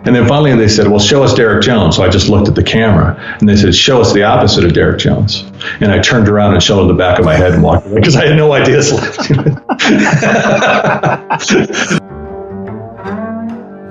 And then finally they said, well, show us Derek Jones. So I just looked at the camera, and they said, show us the opposite of Derek Jones. And I turned around and showed them the back of my head and walked away because I had no ideas left.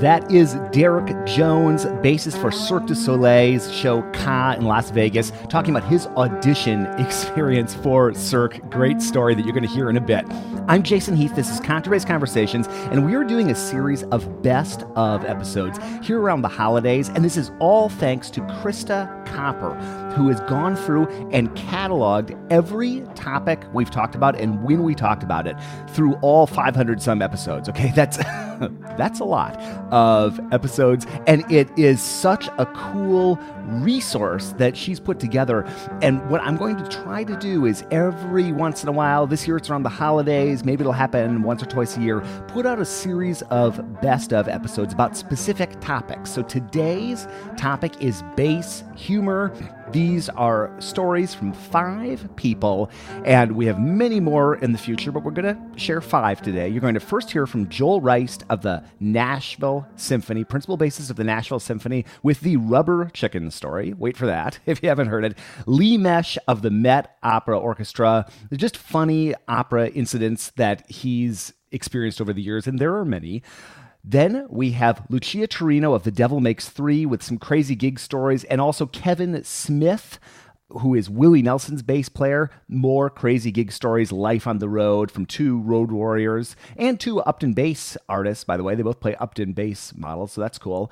That is Derek Jones, bassist for Cirque du Soleil's show Karr in Las Vegas, talking about his audition experience for Cirque. Great story that you're going to hear in a bit. I'm Jason Heath. This is Contrabass Conversations, and we are doing a series of best of episodes here around the holidays, and this is all thanks to Krista Copper, who has gone through and cataloged every topic we've talked about and when we talked about it through all 500 some episodes. Okay, that's a lot of episodes, and it is such a cool resource that she's put together. And what I'm going to try to do is every once in a while, this year it's around the holidays, maybe it'll happen once or twice a year, put out a series of best of episodes about specific topics. So today's topic is bass humor. These are stories from 5 people, and we have many more in the future, but we're going to share 5 today. You're going to first hear from Joel Reist of the Nashville Symphony, principal bassist of the Nashville Symphony, with the Rubber Chicken story. Wait for that if you haven't heard it. Leigh Mesh of the Met Opera Orchestra. They're just funny opera incidents that he's experienced over the years, and there are many. Then we have Lucia Turino of The Devil Makes Three with some crazy gig stories, and also Kevin Smith, who is Willie Nelson's bass player. More crazy gig stories, life on the road from 2 road warriors and 2 Upton bass artists, by the way. They both play Upton bass models, so that's cool.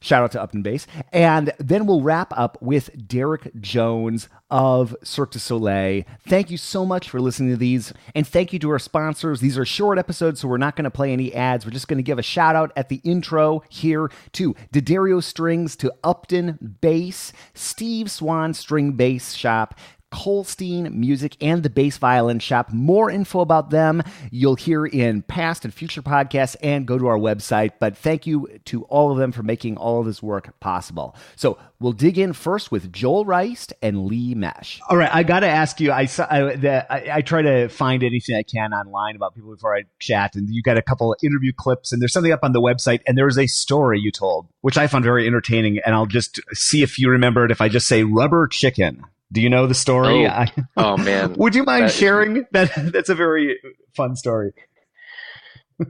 Shout out to Upton Bass. And then we'll wrap up with Derek Jones of Cirque du Soleil. Thank you so much for listening to these. And thank you to our sponsors. These are short episodes, so we're not going to play any ads. We're just going to give a shout out at the intro here to D'Addario Strings, to Upton Bass, Steve Swan String Bass Shop, Colstein Music, and the Bass Violin Shop. More info about them you'll hear in past and future podcasts, and go to our website. But thank you to all of them for making all of this work possible. So we'll dig in first with Joel Reist and Leigh Mesh. All right, I got to ask you, I try to find anything I can online about people before I chat, and you got a couple of interview clips, and there's something up on the website, and there was a story you told, which I found very entertaining, and I'll just see if you remember it if I just say Rubber Chicken. Do you know the story? Oh man. Would you mind sharing that? That's a very fun story.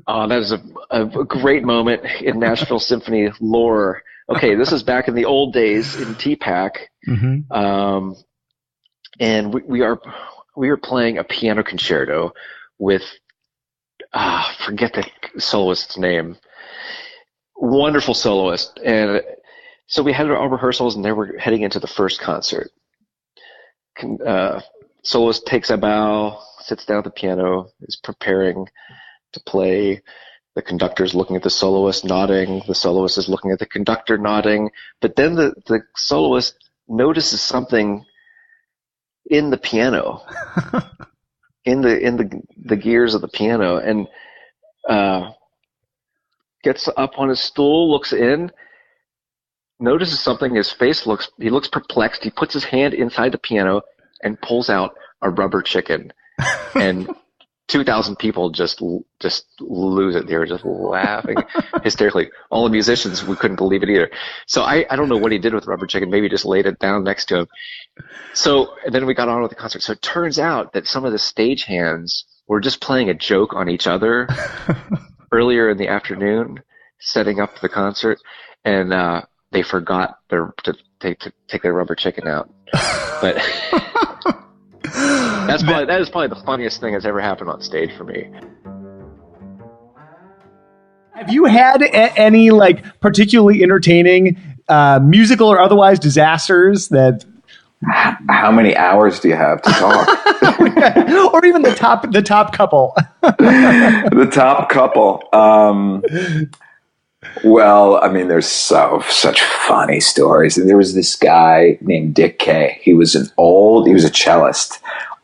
Oh, that is a great moment in Nashville Symphony lore. Okay, this is back in the old days in TPAC. Mm-hmm. And we are playing a piano concerto with, forget the soloist's name. Wonderful soloist. And so we had our rehearsals, and then we're heading into the first concert. Soloist takes a bow, sits down at the piano, is preparing to play. The conductor's looking at the soloist, nodding. The soloist is looking at the conductor, nodding. But then the soloist notices something in the piano, in the gears of the piano, and gets up on his stool, looks in, notices something. His face he looks perplexed. He puts his hand inside the piano and pulls out a rubber chicken, and 2,000 people just lose it. They were just laughing hysterically. All the musicians, we couldn't believe it either. So I don't know what he did with the rubber chicken. Maybe he just laid it down next to him. So, and then we got on with the concert. So it turns out that some of the stagehands were just playing a joke on each other earlier in the afternoon, setting up the concert, and they forgot to take their rubber chicken out. But that is probably the funniest thing that's ever happened on stage for me. Have you had any particularly entertaining musical or otherwise disasters that? How many hours do you have to talk? Or even the top couple. The top couple. Well, I mean, there's such funny stories. And there was this guy named Dick Kay. He was a cellist,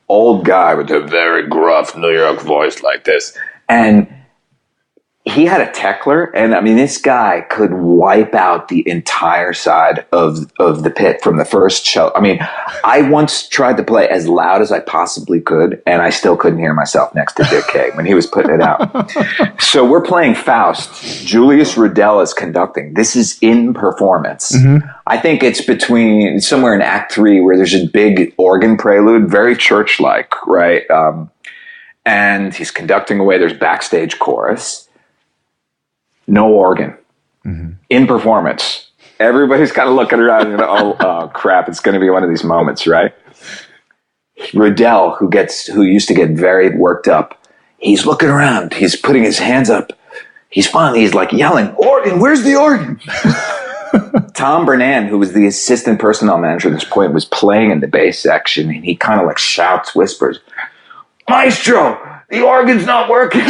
old guy with a very gruff New York voice like this. And he had a Tekler, and I mean, this guy could wipe out the entire side of the pit from the first show. I mean, I once tried to play as loud as I possibly could, and I still couldn't hear myself next to Dick Kay when he was putting it out. So we're playing Faust. Julius Riddell is conducting. This is in performance. Mm-hmm. I think it's between somewhere in Act 3 where there's a big organ prelude, very church-like, right? And he's conducting away. There's backstage chorus. No organ in performance. Everybody's kind of looking around and oh crap, it's going to be one of these moments, right? Riddell, who used to get very worked up, he's looking around. He's putting his hands up. He's like yelling, "Organ, where's the organ?" Tom Bernand, who was the assistant personnel manager at this point, was playing in the bass section, and he kind of like shouts, whispers, "Maestro, the organ's not working."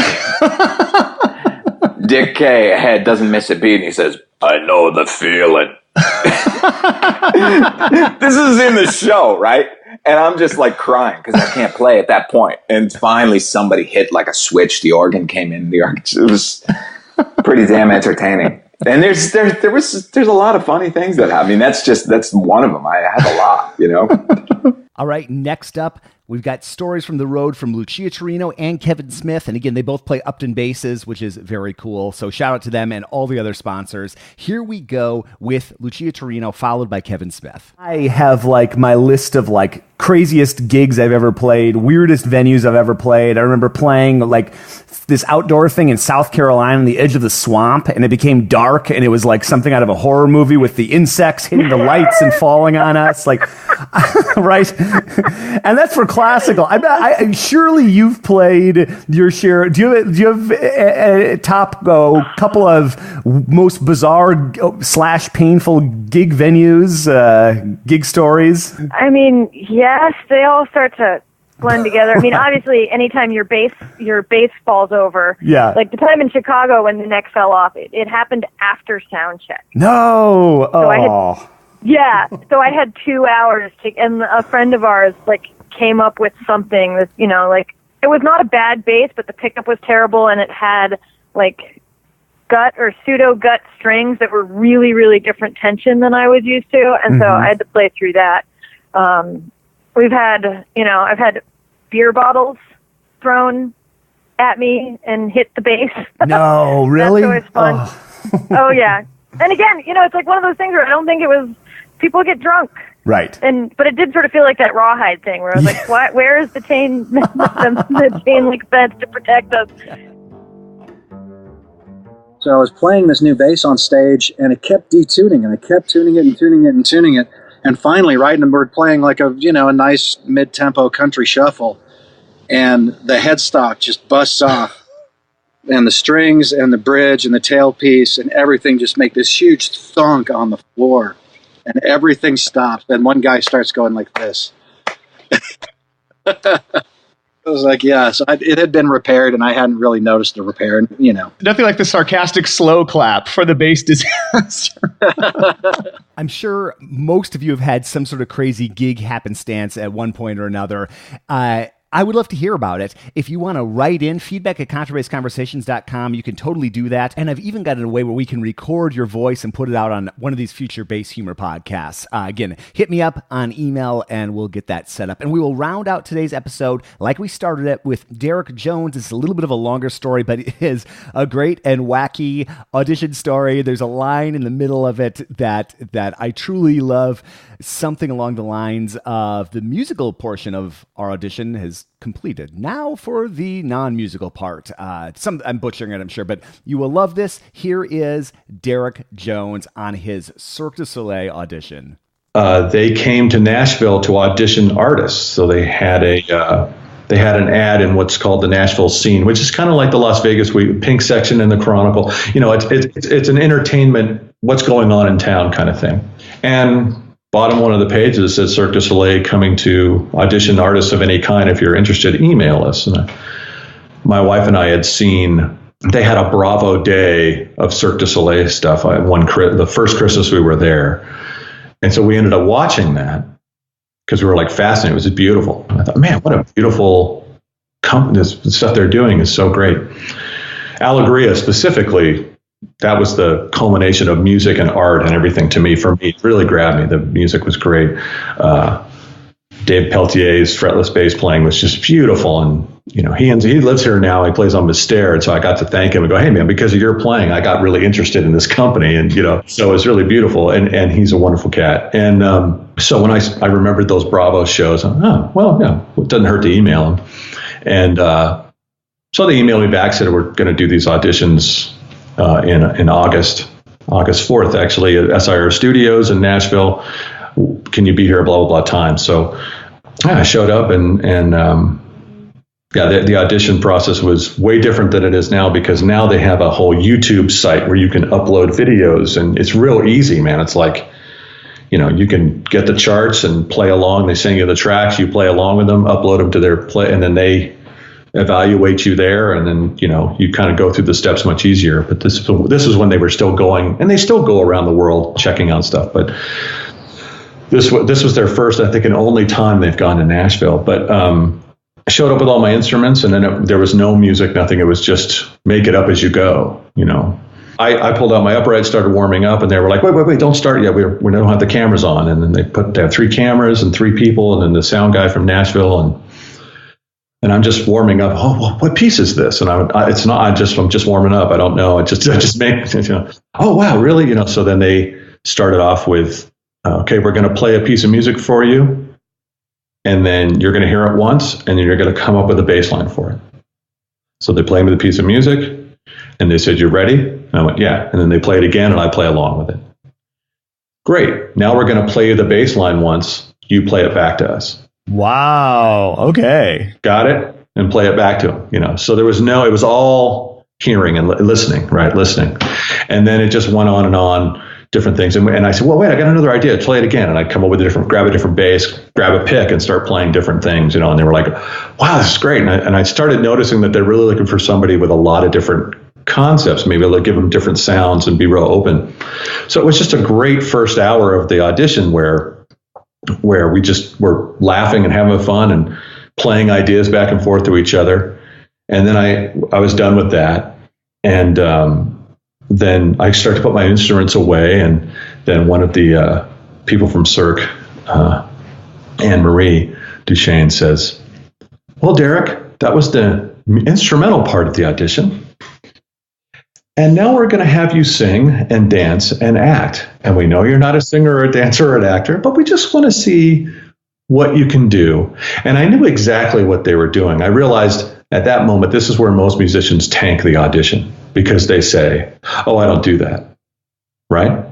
Dick Kay ahead doesn't miss a beat, and he says, "I know the feeling." This is in the show, right? And I'm just like crying because I can't play at that point. And finally somebody hit like a switch. The organ came in. It was pretty damn entertaining. And there's a lot of funny things that happen. I mean, that's one of them. I had a lot, you know? All right, next up, we've got stories from the road from Lucia Turino and Kevin Smith. And again, they both play Upton basses, which is very cool. So shout out to them and all the other sponsors. Here we go with Lucia Turino, followed by Kevin Smith. I have like my list of like craziest gigs I've ever played, weirdest venues I've ever played. I remember playing like this outdoor thing in South Carolina on the edge of the swamp, and it became dark, and it was like something out of a horror movie with the insects hitting the lights and falling on us, like, right? And that's for classical. I surely you've played your share. Do you have a top couple of most bizarre / painful gig venues, gig stories? I mean, yes, they all start to blend together. I mean, obviously, anytime your bass falls over, like the time in Chicago when the neck fell off, it happened after sound check. No, so I had 2 hours and a friend of ours like came up with something that, you know, like it was not a bad bass, but the pickup was terrible, and it had like gut or pseudo gut strings that were really, really different tension than I was used to, and so I had to play through that. I've had beer bottles thrown at me and hit the bass. No, really? That's always fun. Oh, yeah. And again, you know, it's like one of those things where I don't think it was, people get drunk. Right. But it did sort of feel like that rawhide thing where I was like, where is the chain, the chain link fence to protect us? So I was playing this new bass on stage, and it kept detuning, and I kept tuning it and tuning it and tuning it. And finally, right, and we're playing like a nice mid-tempo country shuffle, and the headstock just busts off, and the strings and the bridge and the tailpiece and everything just make this huge thunk on the floor, and everything stops. Then one guy starts going like this. I was like, so it had been repaired, and I hadn't really noticed the repair, and, you know. Nothing like the sarcastic slow clap for the bass disaster. I'm sure most of you have had some sort of crazy gig happenstance at one point or another. I would love to hear about it. If you want to write in, feedback@contrabassconversations.com, you can totally do that. And I've even got it a way where we can record your voice and put it out on one of these future bass humor podcasts. Again, hit me up on email and we'll get that set up. And we will round out today's episode like we started it with Derek Jones. It's a little bit of a longer story, but it is a great and wacky audition story. There's a line in the middle of it that I truly love. Something along the lines of the musical portion of our audition has completed. Now for the non-musical part. I'm butchering it, I'm sure, but you will love this. Here is Derek Jones on his Cirque du Soleil audition. They came to Nashville to audition artists, so they had an ad in what's called the Nashville Scene, which is kind of like the Las Vegas Week, pink section in the Chronicle. You know, it's an entertainment, what's going on in town kind of thing. And bottom one of the pages says Cirque du Soleil coming to audition artists of any kind. If you're interested, email us. And my wife and I had seen, they had a Bravo day of Cirque du Soleil stuff. The first Christmas we were there. And so we ended up watching that because we were like fascinated. It was just beautiful. And I thought, man, what a beautiful company. This stuff they're doing is so great. Allegria specifically, that was the culmination of music and art and everything to me. For me, it really grabbed me. The music was great. Dave Peltier's fretless bass playing was just beautiful. And, he lives here now. He plays on Mystere. And so I got to thank him and go, hey, man, because of your playing, I got really interested in this company. And, so it's really beautiful. And he's a wonderful cat. And so when I remembered those Bravo shows, it doesn't hurt to email him. And so they emailed me back, said we're going to do these auditions in August 4th, actually, at SIR Studios in Nashville. Can you be here, blah, blah, blah time. So I showed up and the audition process was way different than it is now, because now they have a whole YouTube site where you can upload videos, and it's real easy, man. It's like, you can get the charts and play along. They sing you the tracks, you play along with them, upload them to their play, and then they evaluate you there, and then you kind of go through the steps much easier. But this is when they were still going, and they still go around the world checking out stuff, but this was their first, I think, and only time they've gone to Nashville. But I showed up with all my instruments, and then there was no music, nothing. It was just make it up as you go. I pulled out my upright, started warming up, and they were like, wait, don't start yet. We don't have the cameras on. And then they have 3 cameras and 3 people, and then the sound guy from Nashville, and I'm just warming up. Oh, well, what piece is this? And I'm just warming up. I don't know. I just make, oh, wow, really? So then they started off with, okay, we're going to play a piece of music for you, and then you're going to hear it once, and then you're going to come up with a bass line for it. So they play me the piece of music, and they said, you ready? And I went, yeah. And then they play it again, and I play along with it. Great. Now we're going to play you the bass line once. You play it back to us. Wow. Okay. Got it? And play it back to him. So it was all hearing and listening, right? Listening. And then it just went on and on, different things. And I said, well, wait, I got another idea. Play it again. And I'd come up with grab a different bass, grab a pick, and start playing different things, and they were like, wow, this is great. And I started noticing that they're really looking for somebody with a lot of different concepts, maybe they'll give them different sounds and be real open. So it was just a great first hour of the audition where we just were laughing and having fun and playing ideas back and forth to each other. And then I was done with that. And then I started to put my instruments away. And then one of the people from Cirque, Anne-Marie Duchesne, says, well, Derek, that was the instrumental part of the audition. And now we're going to have you sing and dance and act. And we know you're not a singer or a dancer or an actor, but we just want to see what you can do. And I knew exactly what they were doing. I realized at that moment, this is where most musicians tank the audition, because they say, oh, I don't do that. Right?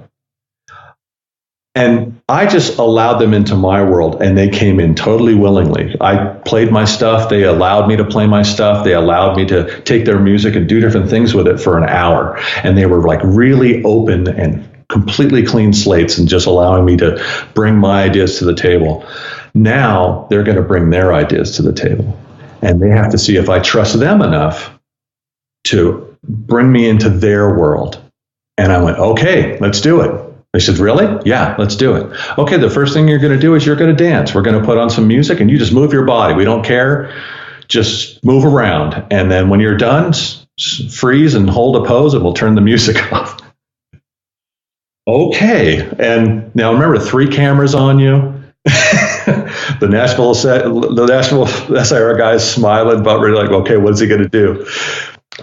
And I just allowed them into my world, and they came in totally willingly. I played my stuff. They allowed me to play my stuff. They allowed me to take their music and do different things with it for an hour. And they were like really open and completely clean slates and just allowing me to bring my ideas to the table. Now they're going to bring their ideas to the table. And they have to see if I trust them enough to bring me into their world. And I went, okay, let's do it. They said, really? Yeah, let's do it. Okay, the first thing you're going to do is you're going to dance. We're going to put on some music, and you just move your body. We don't care. Just move around. And then when you're done, freeze and hold a pose, and we'll turn the music off. Okay. And now remember, 3 cameras on you. The Nashville SIR guys smiling, but we're like, okay, what's he going to do?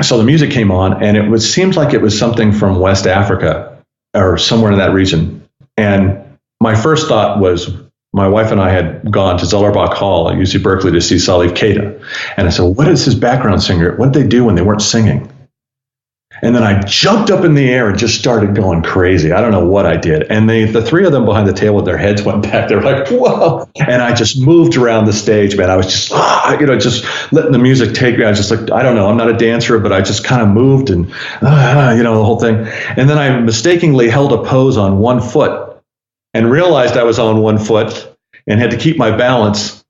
So the music came on, and it seemed like it was something from West Africa, or somewhere in that region. And my first thought was, my wife and I had gone to Zellerbach Hall at UC Berkeley to see Salif Keita. And I said, what is his background singer? What did they do when they weren't singing? And then I jumped up in the air and just started going crazy. I don't know what I did. And the 3 of them behind the table with their heads went back. They were like, whoa. And I just moved around the stage, man. I was just, just letting the music take me. I was just like, I don't know. I'm not a dancer, but I just kind of moved and, the whole thing. And then I mistakenly held a pose on one foot and realized I was on one foot and had to keep my balance.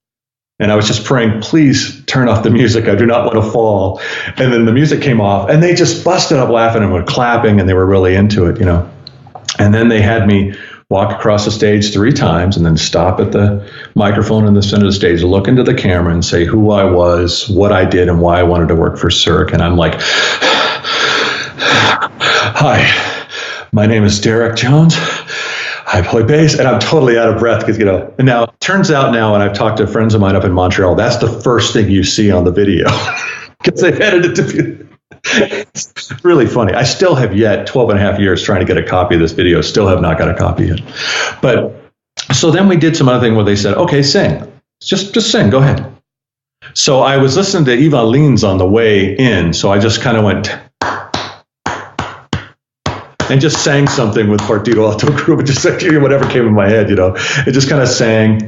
And I was just praying, please turn off the music. I do not want to fall. And then the music came off, and they just busted up laughing and were clapping, and they were really into it, And then they had me walk across the stage 3 times, and then stop at the microphone in the center of the stage, look into the camera and say who I was, what I did, and why I wanted to work for Cirque. And I'm like, hi, my name is Derek Jones. I play bass, and I'm totally out of breath because, and now it turns out now, and I've talked to friends of mine up in Montreal, that's the first thing you see on the video because they've edited it to It's really funny. I still have yet 12 and a half years trying to get a copy of this video. Still have not got a copy yet. But so then we did some other thing where they said, okay, sing. Just sing. Go ahead. So I was listening to Eva Leans on the way in. So I just kind of went and just sang something with Partito Alto Group. Just whatever came in my head, It just kind of sang.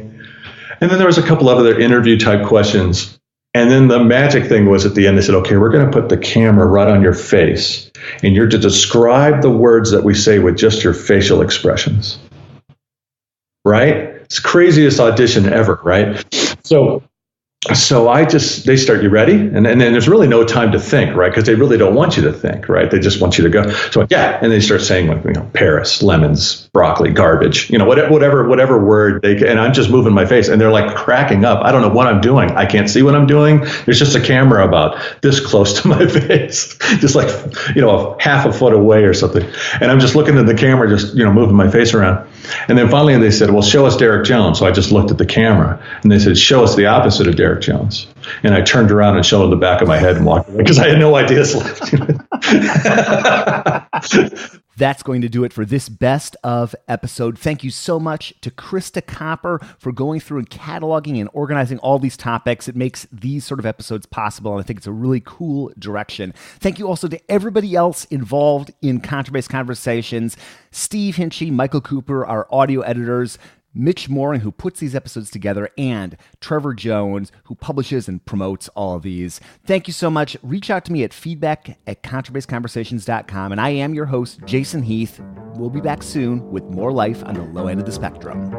And then there was a couple of other interview type questions. And then the magic thing was at the end, they said, okay, we're going to put the camera right on your face, and you're to describe the words that we say with just your facial expressions. Right? It's the craziest audition ever, right? So they start, you ready? And then there's really no time to think, right? Because they really don't want you to think, right? They just want you to go. So yeah, and they start saying Paris, lemons, broccoli, garbage, whatever word and I'm just moving my face, and they're like cracking up. I don't know what I'm doing. I can't see what I'm doing. There's just a camera about this close to my face, just like half a foot away or something. And I'm just looking at the camera, just moving my face around. And then finally they said, well, show us Derek Jones. So I just looked at the camera, and they said, show us the opposite of Derek Jones. And I turned around and showed them the back of my head and walked away because I had no ideas left. That's going to do it for this best of episode. Thank you so much to Krista Copper for going through and cataloging and organizing all these topics. It makes these sort of episodes possible, and I think it's a really cool direction. Thank you also to everybody else involved in Contrabass Conversations, Steve Hinchy, Michael Cooper, our audio editors, Mitch Mooring, who puts these episodes together, and Trevor Jones, who publishes and promotes all of these. Thank you so much. Reach out to me at feedback@contrabassconversations.com, and I am your host, Jason Heath. We'll be back soon with more life on the low end of the spectrum.